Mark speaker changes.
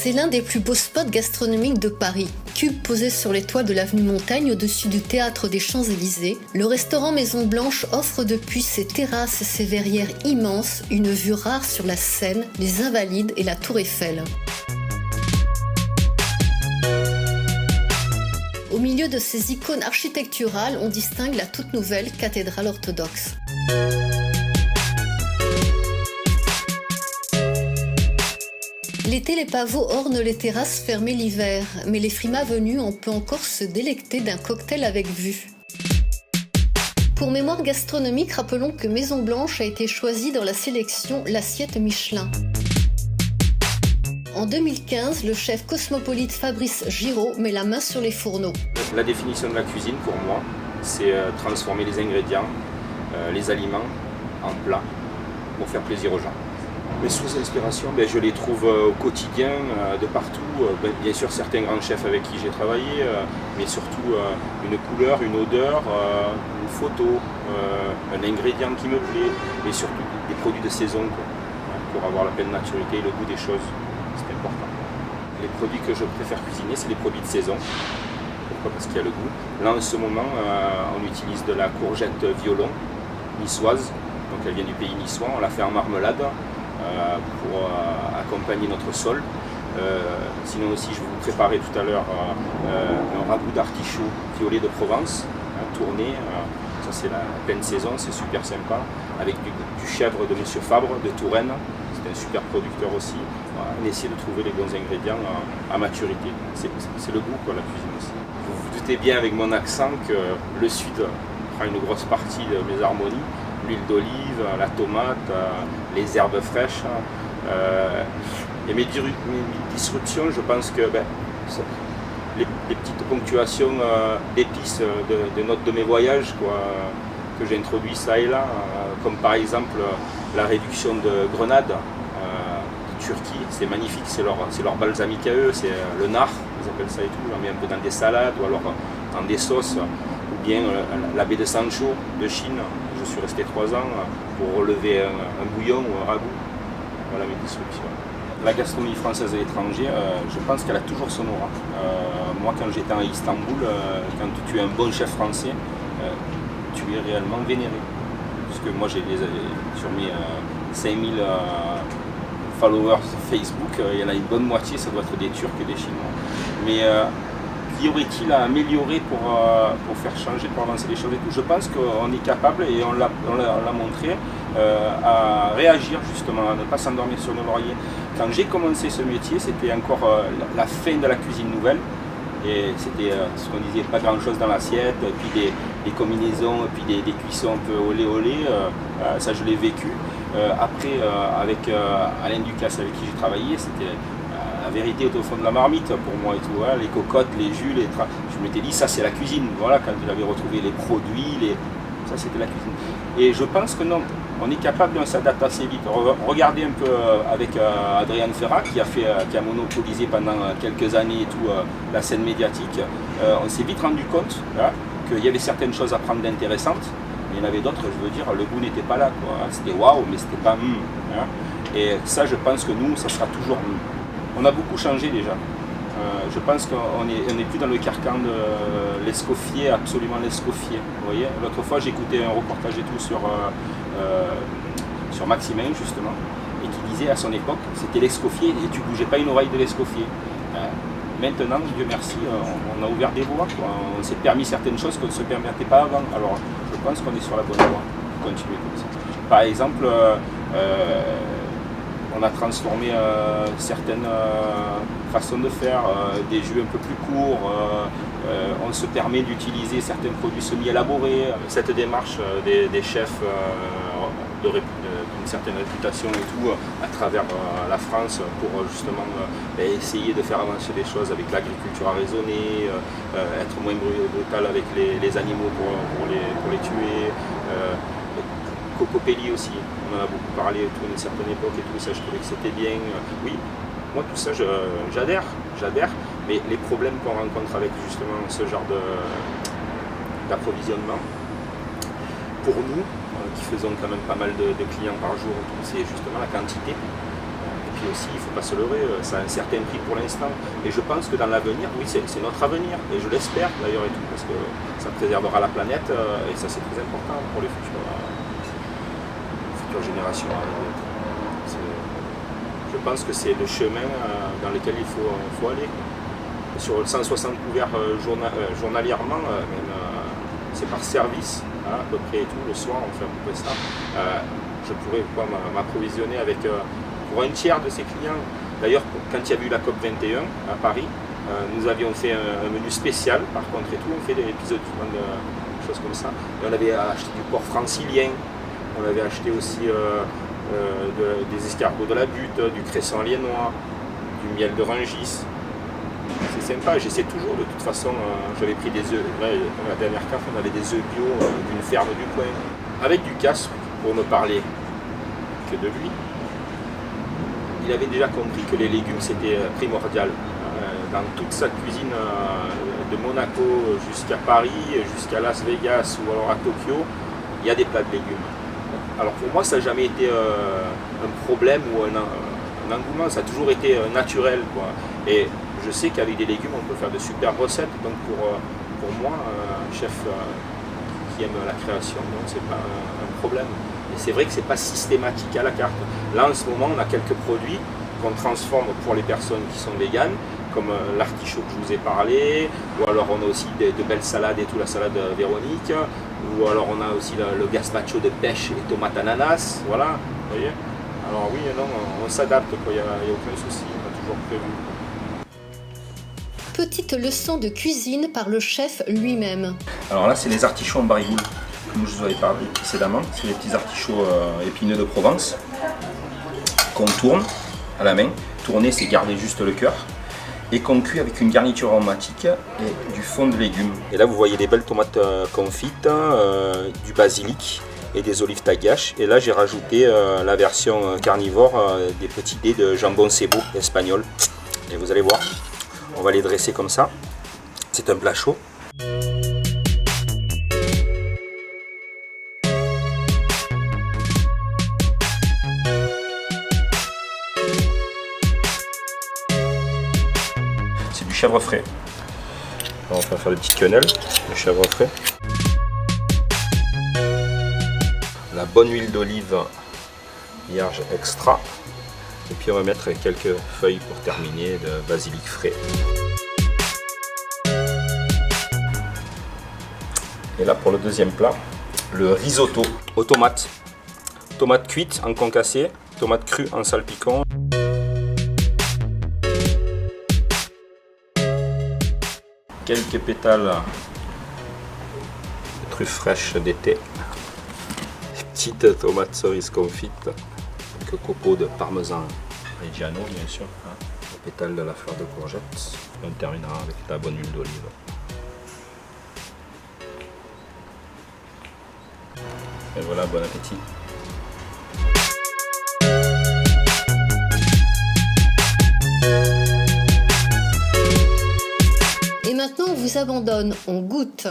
Speaker 1: C'est l'un des plus beaux spots gastronomiques de Paris. Cube posé sur les toits de l'avenue Montaigne au-dessus du théâtre des Champs-Élysées, le restaurant Maison Blanche offre depuis ses terrasses et ses verrières immenses une vue rare sur la Seine, les Invalides et la Tour Eiffel. Au milieu de ces icônes architecturales, on distingue la toute nouvelle cathédrale orthodoxe. L'été, les pavots ornent les terrasses fermées l'hiver, mais les frimas venus, on peut encore se délecter d'un cocktail avec vue. Pour mémoire gastronomique, rappelons que Maison Blanche a été choisie dans la sélection L'Assiette Michelin. En 2015, le chef cosmopolite Fabrice Giraud met la main sur les fourneaux.
Speaker 2: La définition de la cuisine, pour moi, c'est transformer les ingrédients, les aliments en plats pour faire plaisir aux gens. Mes sources d'inspiration, je les trouve au quotidien, de partout. Bien sûr, certains grands chefs avec qui j'ai travaillé, mais surtout une couleur, une odeur, une photo, un ingrédient qui me plaît, et surtout des produits de saison, quoi, pour avoir la pleine maturité et le goût des choses. C'est important. Les produits que je préfère cuisiner, c'est les produits de saison. Pourquoi ? Parce qu'il y a le goût. Là, en ce moment, on utilise de la courgette violon, niçoise. Donc elle vient du pays niçois. On l'a fait en marmelade pour accompagner notre sol. Sinon aussi, je vais vous préparer tout à l'heure un ragoût d'artichaut violet de Provence, tourné. Ça, c'est la pleine saison, c'est super sympa. Avec du chèvre de Monsieur Fabre de Touraine. C'est un super producteur aussi. On essaie de trouver les bons ingrédients à maturité. C'est le goût, quoi, la cuisine aussi. Vous vous doutez bien avec mon accent que le sud prend une grosse partie de mes harmonies. L'huile d'olive, la tomate, les herbes fraîches. Et mes disruptions, je pense que les petites ponctuations d'épices de mes voyages, quoi, que j'ai introduit ça et là, comme par exemple la réduction de grenade de Turquie, c'est magnifique, c'est leur balsamique à eux, c'est le nar, ils appellent ça et tout, on met un peu dans des salades ou alors dans des sauces, ou bien la baie de Sancho de Chine, je suis resté 3 ans pour relever un bouillon ou un ragoût, voilà mes disruptions. La gastronomie française à l'étranger, je pense qu'elle a toujours son aura. Moi, quand j'étais à Istanbul, quand tu es un bon chef français, tu es réellement vénéré. Parce que moi, sur mes 5000 followers Facebook, il y en a une bonne moitié, ça doit être des Turcs et des Chinois. Mais qu'y aurait-il à améliorer pour faire changer, pour avancer les choses et tout? Je pense qu'on est capable, et on l'a montré, à réagir justement, à ne pas s'endormir sur nos lauriers. Quand j'ai commencé ce métier, c'était encore la fin de la cuisine nouvelle. Et c'était ce qu'on disait, pas grand chose dans l'assiette, puis des combinaisons, puis des cuissons un peu olé, ça je l'ai vécu. Après, avec Alain Ducasse avec qui j'ai travaillé, c'était la vérité au fond de la marmite pour moi et tout, hein, les cocottes, les jus, je m'étais dit ça c'est la cuisine, voilà, quand il avait retrouvé les produits, ça c'était la cuisine. Et je pense que non, on est capable de s'adapter assez vite. Regardez un peu avec Adrian Ferrat qui a monopolisé pendant quelques années et tout la scène médiatique. On s'est vite rendu compte qu'il y avait certaines choses à prendre d'intéressantes, mais il y en avait d'autres, je veux dire, le goût n'était pas là, quoi. C'était waouh, mais c'était pas Et ça, je pense que nous, ça sera toujours On a beaucoup changé déjà. Je pense qu'on n'est plus dans le carcan de l'escoffier, absolument l'escoffier. Vous voyez, l'autre fois j'écoutais un reportage et tout sur Maximin justement, et qui disait à son époque c'était l'escoffier et tu bougeais pas une oreille de l'escoffier. Maintenant, Dieu merci, on a ouvert des voies, quoi. On s'est permis certaines choses qu'on ne se permettait pas avant. Alors je pense qu'on est sur la bonne voie pour continuer comme ça. Par exemple, on a transformé certaines façons de faire, des jus un peu plus courts, on se permet d'utiliser certains produits semi-élaborés. Cette démarche des chefs d'une certaine réputation et tout, à travers la France, pour justement essayer de faire avancer les choses avec l'agriculture raisonnée, être moins brutal avec les animaux pour les tuer. Cocopelli aussi, on en a beaucoup parlé à une certaine époque et tout ça, je trouvais que c'était bien. Oui, moi tout ça j'adhère, mais les problèmes qu'on rencontre avec justement ce genre d'approvisionnement, pour nous, qui faisons quand même pas mal de clients par jour, c'est justement la quantité. Et puis puis aussi, il ne faut pas se leurrer, ça a un certain prix pour l'instant. Et je pense que dans l'avenir, oui, c'est notre avenir, et je l'espère d'ailleurs et tout, parce que ça préservera la planète, et ça c'est très important pour les futures générations. Je pense que c'est le chemin dans lequel il faut aller. Sur 160 couverts journalièrement, même c'est par service, hein, à peu près et tout, le soir on fait à peu près ça. Je pourrais m'approvisionner avec pour un tiers de ces clients. D'ailleurs, quand il y a eu la COP 21 à Paris, nous avions fait un menu spécial, par contre et tout, on fait des épisodes, des choses comme ça. Et on avait acheté du porc francilien, on avait acheté aussi des escargots de la Butte, du cresson liénois, du miel de Rungis. C'est sympa, j'essaie toujours de toute façon, j'avais pris des œufs, la dernière carte on avait des œufs bio d'une ferme du coin, avec du casque pour ne parler que de lui. Il avait déjà compris que les légumes c'était primordial. Dans toute sa cuisine de Monaco jusqu'à Paris, jusqu'à Las Vegas ou alors à Tokyo, il y a des plats de légumes. Alors pour moi ça n'a jamais été un problème ou un engouement, ça a toujours été naturel, quoi. Et je sais qu'avec des légumes, on peut faire de super recettes. Donc pour moi, un chef qui aime la création, c'est pas un problème. Et c'est vrai que c'est pas systématique à la carte. Là, en ce moment, on a quelques produits qu'on transforme pour les personnes qui sont véganes, comme l'artichaut que je vous ai parlé, ou alors on a aussi de belles salades et tout, la salade Véronique, ou alors on a aussi le gazpacho de pêche et tomates ananas, voilà, vous voyez. Alors oui, non, on s'adapte, il n'y a aucun souci, on a toujours prévu.
Speaker 1: Petite leçon de cuisine par le chef lui-même.
Speaker 2: Alors là, c'est les artichauts en barigoule, comme je vous avais parlé précédemment. C'est les petits artichauts épineux de Provence qu'on tourne à la main. Tourner, c'est garder juste le cœur. Et qu'on cuit avec une garniture aromatique et du fond de légumes. Et là, vous voyez des belles tomates confites, du basilic et des olives tagache. Et là, j'ai rajouté la version carnivore des petits dés de jambon cebo espagnol. Et vous allez voir. On va les dresser comme ça. C'est un plat chaud. C'est du chèvre frais. Alors on va faire des petites quenelles de chèvre frais. La bonne huile d'olive vierge extra. Et puis on va mettre quelques feuilles pour terminer de basilic frais. Et là pour le deuxième plat, le risotto aux tomates. Tomates cuites en concassé, tomates crues en salpicon. Quelques pétales de truffes fraîches d'été. Petites tomates cerises confites. Quelques copeaux de parmesan reggiano, bien sûr, hein, le pétale de la fleur de courgette. Et on terminera avec la bonne huile d'olive. Et voilà, bon appétit.
Speaker 1: Et maintenant, on vous abandonne, on goûte.